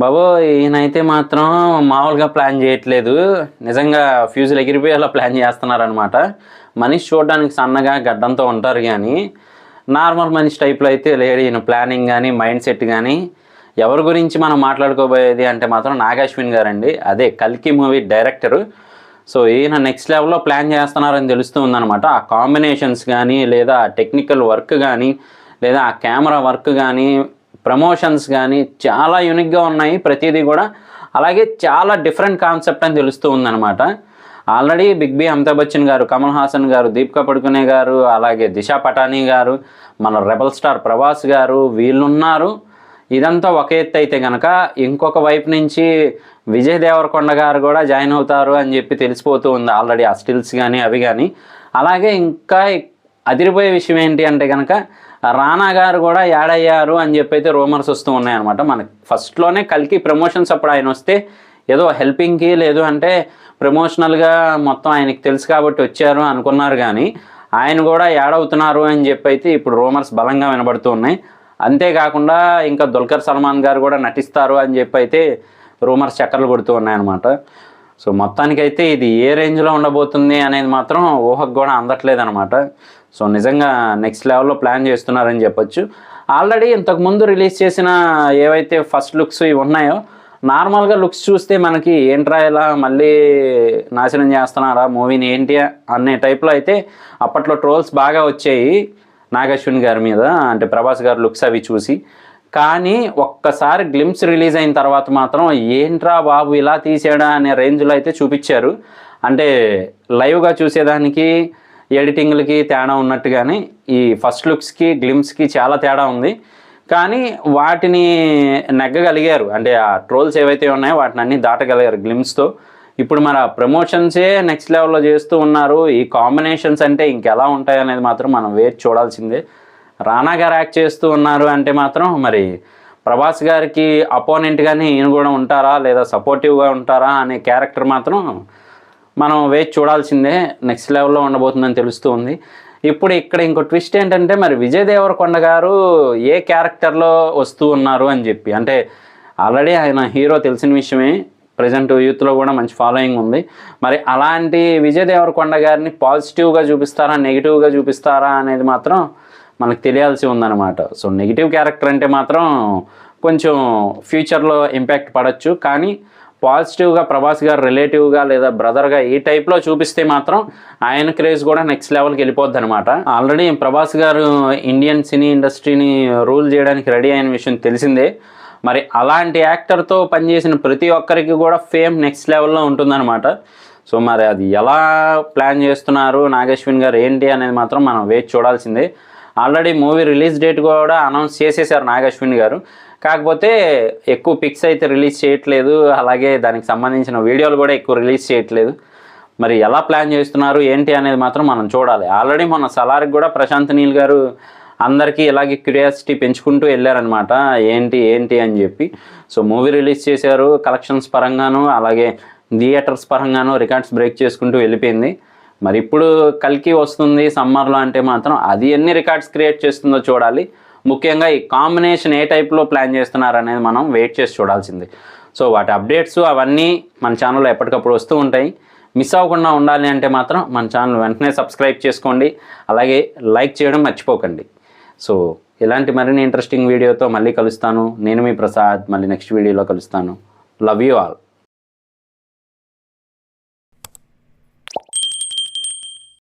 బాబో ఈయనైతే మాత్రం మామూలుగా ప్లాన్ చేయట్లేదు. నిజంగా ఫ్యూజులు ఎగిరిపోయేలా ప్లాన్ చేస్తున్నారనమాట. మనిషి చూడడానికి సన్నగా గడ్డంతో ఉంటారు కానీ నార్మల్ మనిషి టైప్లో అయితే లేడు ఈయన. ప్లానింగ్ కానీ మైండ్ సెట్ కానీ. ఎవరి గురించి మనం మాట్లాడుకోబోయేది అంటే మాత్రం నాగశ్విన్ గారండి. అదే కల్కి మూవీ డైరెక్టరు. సో ఈయన నెక్స్ట్ లెవెల్లో ప్లాన్ చేస్తున్నారని తెలుస్తూ ఉందన్నమాట. ఆ కాంబినేషన్స్ కానీ లేదా టెక్నికల్ వర్క్ కానీ లేదా ఆ కెమెరా వర్క్ కానీ ప్రమోషన్స్ కానీ చాలా యూనిక్గా ఉన్నాయి ప్రతిదీ కూడా. అలాగే చాలా డిఫరెంట్ కాన్సెప్ట్ అని తెలుస్తూ ఉందన్నమాట. Already big B Amitabh Bachchan గారు, కమల్ హాసన్ గారు, దీపికా పడుకునే గారు, అలాగే దిశా పటానీ గారు, మన రెబల్ స్టార్ ప్రభాస్ గారు వీళ్ళున్నారు. ఇదంతా ఒక ఎత్తు అయితే కనుక ఇంకొక వైపు నుంచి విజయ్ దేవరకొండ గారు కూడా జాయిన్ అవుతారు అని చెప్పి తెలిసిపోతూ ఉంది ఆల్రెడీ. ఆ స్టిల్స్ కానీ అవి కానీ. అలాగే ఇంకా అదిరిపోయే విషయం ఏంటి అంటే కనుక రానా గారు కూడా యాడ్ అయ్యారు అని చెప్పి అయితే రూమర్స్ వస్తూ ఉన్నాయన్నమాట. మనకి ఫస్ట్లోనే కల్కి ప్రమోషన్స్ అప్పుడు ఆయన వస్తే ఏదో హెల్పింగ్కి లేదు అంటే ప్రమోషనల్గా మొత్తం ఆయనకి తెలుసు కాబట్టి వచ్చారు అనుకున్నారు కానీ ఆయన కూడా యాడ్ అవుతున్నారు అని చెప్పి అయితే ఇప్పుడు రూమర్స్ బలంగా వినబడుతూ ఉన్నాయి. అంతేకాకుండా ఇంకా దుల్కర్ సల్మాన్ గారు కూడా నటిస్తారు అని చెప్పి అయితే రూమర్స్ చక్కర్లు కొడుతూ ఉన్నాయన్నమాట. సో మొత్తానికైతే ఇది ఏ రేంజ్లో ఉండబోతుంది అనేది మాత్రం ఊహకు కూడా అందట్లేదన్నమాట. సో నిజంగా నెక్స్ట్ లెవెల్లో ప్లాన్ చేస్తున్నారని చెప్పొచ్చు. ఆల్రెడీ ఇంతకుముందు రిలీజ్ చేసిన ఏవైతే ఫస్ట్ లుక్స్ ఇవి ఉన్నాయో నార్మల్గా లుక్స్ చూస్తే మనకి ఏంట్రా ఇలా మళ్ళీ నాశనం చేస్తున్నారా మూవీని ఏంటి అనే టైప్లో అయితే అప్పట్లో ట్రోల్స్ బాగా వచ్చాయి నాగశ్విన్ గారి మీద, అంటే ప్రభాస్ గారి లుక్స్ అవి చూసి. కానీ ఒక్కసారి గ్లిమ్స్ రిలీజ్ అయిన తర్వాత మాత్రం ఏంట్రా బాబు ఇలా తీసాడా అనే రేంజ్లో అయితే చూపించారు. అంటే లైవ్గా చూసేదానికి ఎడిటింగ్లకి తేడా ఉన్నట్టుగానే ఈ ఫస్ట్ లుక్స్కి గ్లిమ్స్కి చాలా తేడా ఉంది. కానీ వాటిని నెగ్గగలిగారు. అంటే ఆ ట్రోల్స్ ఏవైతే ఉన్నాయో వాటిని అన్నీ దాటగలిగారు గ్లిమ్స్తో. ఇప్పుడు మన ప్రమోషన్సే నెక్స్ట్ లెవెల్లో చేస్తూ ఉన్నారు. ఈ కాంబినేషన్స్ అంటే ఇంకెలా ఉంటాయి అనేది మాత్రం మనం వేచి చూడాల్సిందే. రానా గారు యాక్ట్ చేస్తూ ఉన్నారు అంటే మాత్రం మరి ప్రభాస్ గారికి అపోనెంట్గానే ఈయన కూడా ఉంటారా లేదా సపోర్టివ్గా ఉంటారా అనే క్యారెక్టర్ మాత్రం మనం వేచి చూడాల్సిందే. నెక్స్ట్ లెవెల్లో ఉండబోతుందని తెలుస్తూ ఉంది. ఇప్పుడు ఇక్కడ ఇంకో ట్విస్ట్ ఏంటంటే మరి విజయ్ దేవరకొండ గారు ఏ క్యారెక్టర్లో వస్తూ ఉన్నారు అని చెప్పి. అంటే ఆల్రెడీ ఆయన హీరో తెలిసిన విషయమే. ప్రజెంట్ యూత్లో కూడా మంచి ఫాలోయింగ్ ఉంది. మరి అలాంటి విజయ్ దేవరకొండ గారిని పాజిటివ్గా చూపిస్తారా నెగిటివ్గా చూపిస్తారా అనేది మాత్రం మనకు తెలియాల్సి ఉందన్నమాట. సో నెగిటివ్ క్యారెక్టర్ అంటే మాత్రం కొంచెం ఫ్యూచర్లో ఇంపాక్ట్ పడవచ్చు. కానీ పాజిటివ్గా ప్రభాస్ గారు రిలేటివ్గా లేదా బ్రదర్గా ఈ టైప్లో చూపిస్తే మాత్రం ఆయన క్రేజ్ కూడా నెక్స్ట్ లెవెల్కి వెళ్ళిపోద్ది అనమాట. ఆల్రెడీ ప్రభాస్ గారు ఇండియన్ సినీ ఇండస్ట్రీని రూల్ చేయడానికి రెడీ అయిన విషయం తెలిసిందే. మరి అలాంటి యాక్టర్తో పనిచేసిన ప్రతి ఒక్కరికి కూడా ఫేమ్ నెక్స్ట్ లెవెల్లో ఉంటుందన్నమాట. సో మరి అది ఎలా ప్లాన్ చేస్తున్నారు నాగశ్విన్ గారు ఏంటి అనేది మాత్రం మనం వేచి చూడాల్సిందే. ఆల్రెడీ మూవీ రిలీజ్ డేట్ కూడా అనౌన్స్ చేసేసారు నాగశ్విన్ గారు. కాకపోతే ఎక్కువ పిక్స్ అయితే రిలీజ్ చేయట్లేదు. అలాగే దానికి సంబంధించిన వీడియోలు కూడా ఎక్కువ రిలీజ్ చేయట్లేదు. మరి ఎలా ప్లాన్ చేస్తున్నారు ఏంటి అనేది మాత్రం మనం చూడాలి. ఆల్రెడీ మొన్న సలార్కి కూడా ప్రశాంత్ నీల్ గారు అందరికీ ఇలాగే క్యూరియాసిటీ పెంచుకుంటూ వెళ్ళారనమాట ఏంటి ఏంటి అని చెప్పి. సో మూవీ రిలీజ్ చేశారు. కలెక్షన్స్ పరంగాను అలాగే థియేటర్స్ పరంగాను రికార్డ్స్ బ్రేక్ చేసుకుంటూ వెళ్ళిపోయింది. మరి ఇప్పుడు కల్కి వస్తుంది సమ్మర్లో అంటే మాత్రం అది ఎన్ని రికార్డ్స్ క్రియేట్ చేస్తుందో చూడాలి. ముఖ్యంగా ఈ కాంబినేషన్ ఏ టైప్లో ప్లాన్ చేస్తున్నారు అనేది మనం వెయిట్ చేసి చూడాల్సింది. సో వాటి అప్డేట్స్ అవన్నీ మన ఛానల్లో ఎప్పటికప్పుడు వస్తూ ఉంటాయి. మిస్ అవ్వకుండా ఉండాలి అంటే మాత్రం మన ఛానల్ వెంటనే సబ్స్క్రైబ్ చేసుకోండి. అలాగే లైక్ చేయడం మర్చిపోకండి. సో ఇలాంటి మరిన్ని ఇంట్రెస్టింగ్ వీడియోతో మళ్ళీ కలుస్తాను. నేను మీ ప్రసాద్. మళ్ళీ నెక్స్ట్ వీడియోలో కలుస్తాను. Love you all.